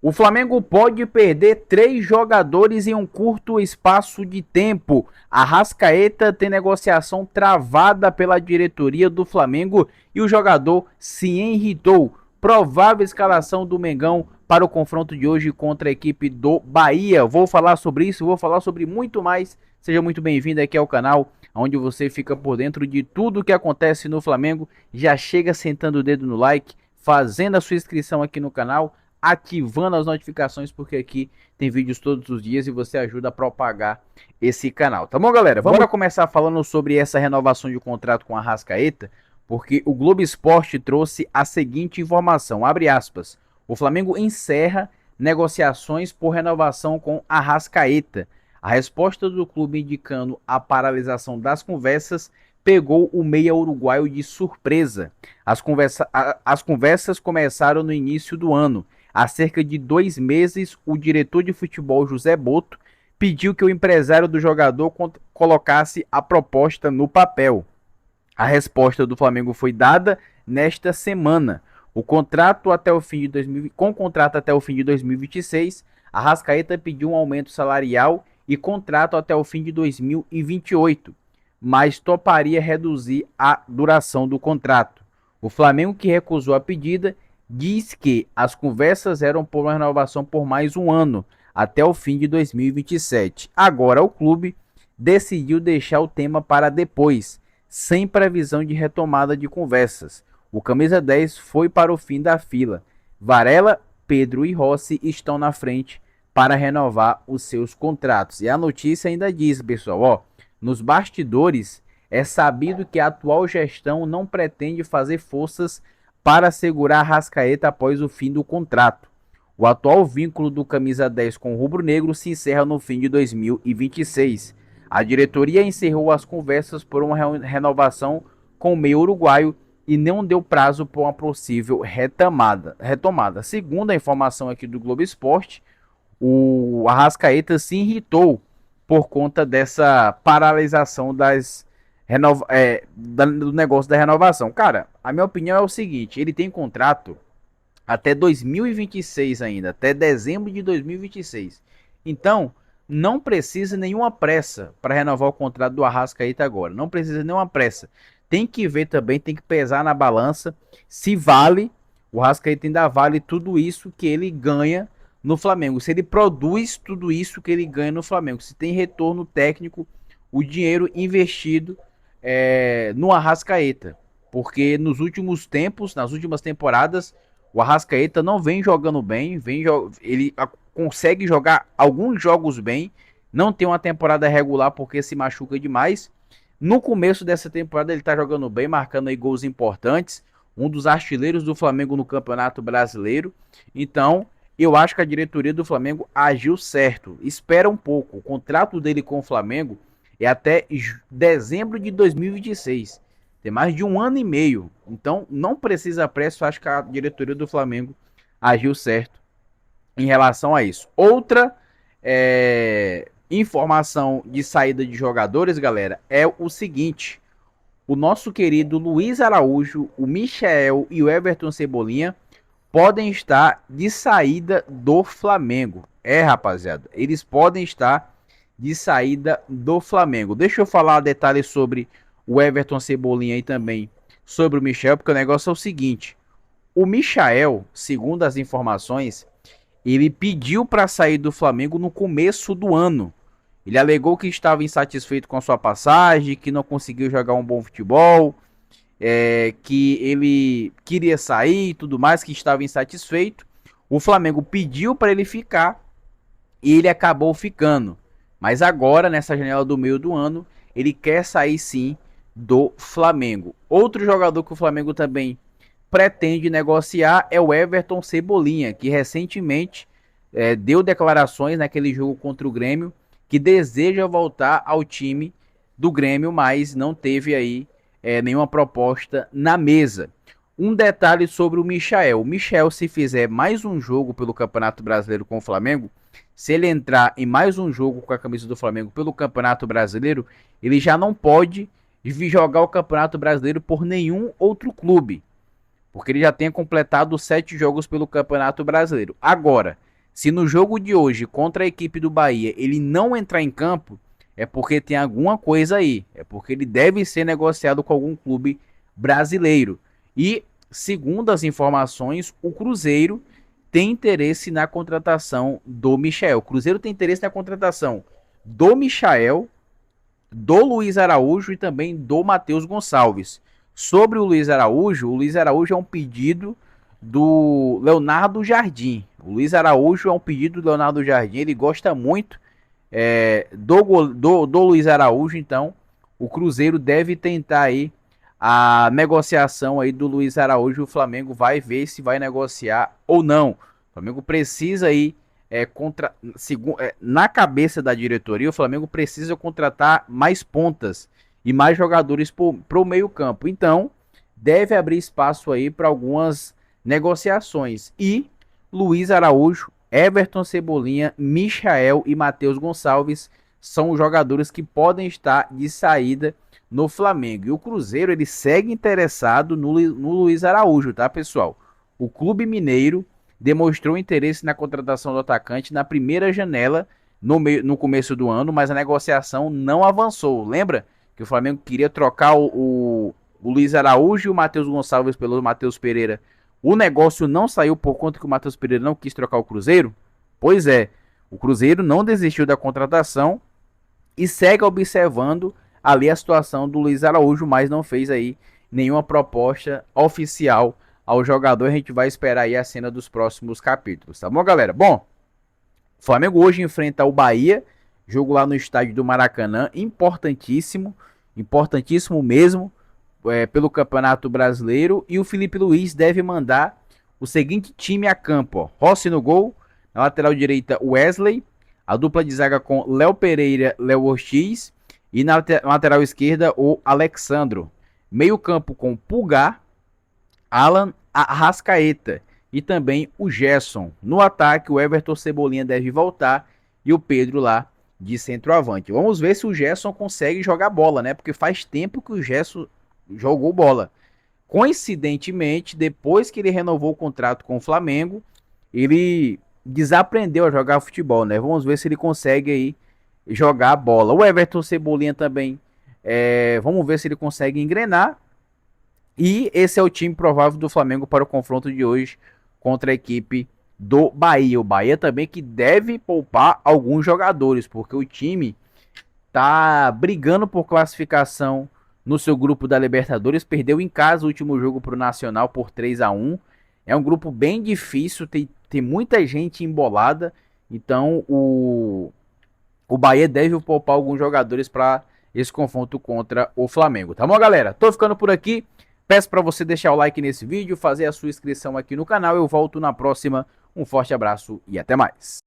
O Flamengo pode perder 3 jogadores em um curto espaço de tempo. Arrascaeta tem negociação travada pela diretoria do Flamengo e o jogador se irritou. Provável escalação do Mengão para o confronto de hoje contra a equipe do Bahia. Vou falar sobre isso, vou falar sobre muito mais. Seja muito bem-vindo aqui ao canal, onde você fica por dentro de tudo o que acontece no Flamengo. Já chega sentando o dedo no like, fazendo a sua inscrição aqui no canal, ativando as notificações, porque aqui tem vídeos todos os dias e você ajuda a propagar esse canal. Tá bom, galera? Bora começar falando sobre essa renovação de contrato com a Arrascaeta, porque o Globo Esporte trouxe a seguinte informação, abre aspas, o Flamengo encerra negociações por renovação com a Arrascaeta. A resposta do clube indicando a paralisação das conversas pegou o meia uruguaio de surpresa. As conversas começaram no início do ano. Há cerca de 2 meses, o diretor de futebol José Boto pediu que o empresário do jogador colocasse a proposta no papel. A resposta do Flamengo foi dada nesta semana. Com contrato até o fim de 2026, a Arrascaeta pediu um aumento salarial e contrato até o fim de 2028, mas toparia reduzir a duração do contrato. O Flamengo, que recusou a pedida, diz que as conversas eram por uma renovação por mais um ano, até o fim de 2027. Agora o clube decidiu deixar o tema para depois, sem previsão de retomada de conversas. O camisa 10 foi para o fim da fila. Varela, Pedro e Rossi estão na frente para renovar os seus contratos. E a notícia ainda diz, pessoal, ó, nos bastidores é sabido que a atual gestão não pretende fazer forças para segurar a Arrascaeta após o fim do contrato. O atual vínculo do camisa 10 com o rubro-negro se encerra no fim de 2026. A diretoria encerrou as conversas por uma renovação com o meio uruguaio e não deu prazo para uma possível retomada. Segundo a informação aqui do Globo Esporte, o Arrascaeta se irritou por conta dessa paralisação do negócio da renovação. Cara, a minha opinião é o seguinte, ele tem contrato até 2026 ainda, até dezembro de 2026. Então, não precisa nenhuma pressa para renovar o contrato do Arrascaeta agora. Não precisa nenhuma pressa. Tem que ver também, tem que pesar na balança se vale, o Arrascaeta ainda vale tudo isso que ele ganha no Flamengo. Se ele produz tudo isso que ele ganha no Flamengo. Se tem retorno técnico, o dinheiro investido no Arrascaeta. Porque nos últimos tempos, nas últimas temporadas, o Arrascaeta não vem jogando bem. Ele consegue jogar alguns jogos bem. Não tem uma temporada regular porque se machuca demais. No começo dessa temporada ele tá jogando bem, marcando aí gols importantes. Um dos artilheiros do Flamengo no Campeonato Brasileiro. Então, eu acho que a diretoria do Flamengo agiu certo. Espera um pouco. O contrato dele com o Flamengo é até dezembro de 2026. Tem mais de 1 ano e meio. Então, não precisa pressa. Eu acho que a diretoria do Flamengo agiu certo em relação a isso. Outra informação de saída de jogadores, galera, é o seguinte. O nosso querido Luiz Araújo, o Michael e o Everton Cebolinha podem estar de saída do Flamengo. Rapaziada, eles podem estar de saída do Flamengo. Deixa eu falar detalhes sobre o Everton Cebolinha e também sobre o Michael, porque o negócio é o seguinte. O Michael, segundo as informações, ele pediu para sair do Flamengo no começo do ano. Ele alegou que estava insatisfeito com a sua passagem, que não conseguiu jogar um bom futebol, que ele queria sair e tudo mais, que estava insatisfeito. O Flamengo pediu para ele ficar e ele acabou ficando. Mas agora, nessa janela do meio do ano, ele quer sair sim do Flamengo. Outro jogador que o Flamengo também pretende negociar é o Everton Cebolinha, que recentemente deu declarações naquele jogo contra o Grêmio, que deseja voltar ao time do Grêmio, mas não teve aí nenhuma proposta na mesa. Um detalhe sobre o Michael. O Michael, se fizer mais um jogo pelo Campeonato Brasileiro com o Flamengo, se ele entrar em mais um jogo com a camisa do Flamengo pelo Campeonato Brasileiro, ele já não pode jogar o Campeonato Brasileiro por nenhum outro clube, porque ele já tem completado 7 jogos pelo Campeonato Brasileiro. Agora, Se no jogo de hoje contra a equipe do Bahia ele não entrar em campo, é porque tem alguma coisa aí, é porque ele deve ser negociado com algum clube brasileiro. E segundo as informações, o Cruzeiro tem interesse na contratação do Michael. O Cruzeiro tem interesse na contratação do Michael, do Luiz Araújo e também do Matheus Gonçalves. Sobre o Luiz Araújo é um pedido do Leonardo Jardim. O Luiz Araújo é um pedido do Leonardo Jardim. Ele gosta muito do Luiz Araújo. Então o Cruzeiro deve tentar aí a negociação aí do Luiz Araújo. O Flamengo vai ver se vai negociar ou não. O Flamengo precisa aí na cabeça da diretoria, o Flamengo precisa contratar mais pontas e mais jogadores para o meio campo. Então deve abrir espaço aí para algumas negociações. E Luiz Araújo, Everton Cebolinha, Michael e Matheus Gonçalves são os jogadores que podem estar de saída no Flamengo. E o Cruzeiro ele segue interessado no Luiz Araújo, tá, pessoal? O Clube Mineiro demonstrou interesse na contratação do atacante na primeira janela no começo do ano, mas a negociação não avançou. Lembra que o Flamengo queria trocar o Luiz Araújo e o Matheus Gonçalves pelo Matheus Pereira? O negócio não saiu por conta que o Matheus Pereira não quis trocar o Cruzeiro? Pois é, o Cruzeiro não desistiu da contratação e segue observando ali a situação do Luiz Araújo, mas não fez aí nenhuma proposta oficial ao jogador. A gente vai esperar aí a cena dos próximos capítulos, tá bom, galera? Bom, o Flamengo hoje enfrenta o Bahia, jogo lá no estádio do Maracanã, importantíssimo, importantíssimo mesmo, pelo Campeonato Brasileiro. E o Felipe Luiz deve mandar o seguinte time a campo, ó. Rossi no gol, na lateral direita Wesley, a dupla de zaga com Léo Pereira, Léo Ortiz, e na lateral esquerda o Alexandro. Meio campo com Pulgar, Alan, Arrascaeta e também o Gerson. No ataque, o Everton Cebolinha deve voltar e o Pedro lá de centroavante. Vamos ver se o Gerson consegue jogar bola, né? Porque faz tempo que o Gerson jogou bola. Coincidentemente, depois que ele renovou o contrato com o Flamengo, ele desaprendeu a jogar futebol, né? Vamos ver se ele consegue aí jogar bola. O Everton Cebolinha também, vamos ver se ele consegue engrenar. E esse é o time provável do Flamengo para o confronto de hoje contra a equipe do Bahia. O Bahia também que deve poupar alguns jogadores, porque o time tá brigando por classificação no seu grupo da Libertadores. Perdeu em casa o último jogo para o Nacional por 3-1. É um grupo bem difícil, tem muita gente embolada. Então o Bahia deve poupar alguns jogadores para esse confronto contra o Flamengo. Tá bom, galera? Tô ficando por aqui. Peço para você deixar o like nesse vídeo, fazer a sua inscrição aqui no canal. Eu volto na próxima. Um forte abraço e até mais.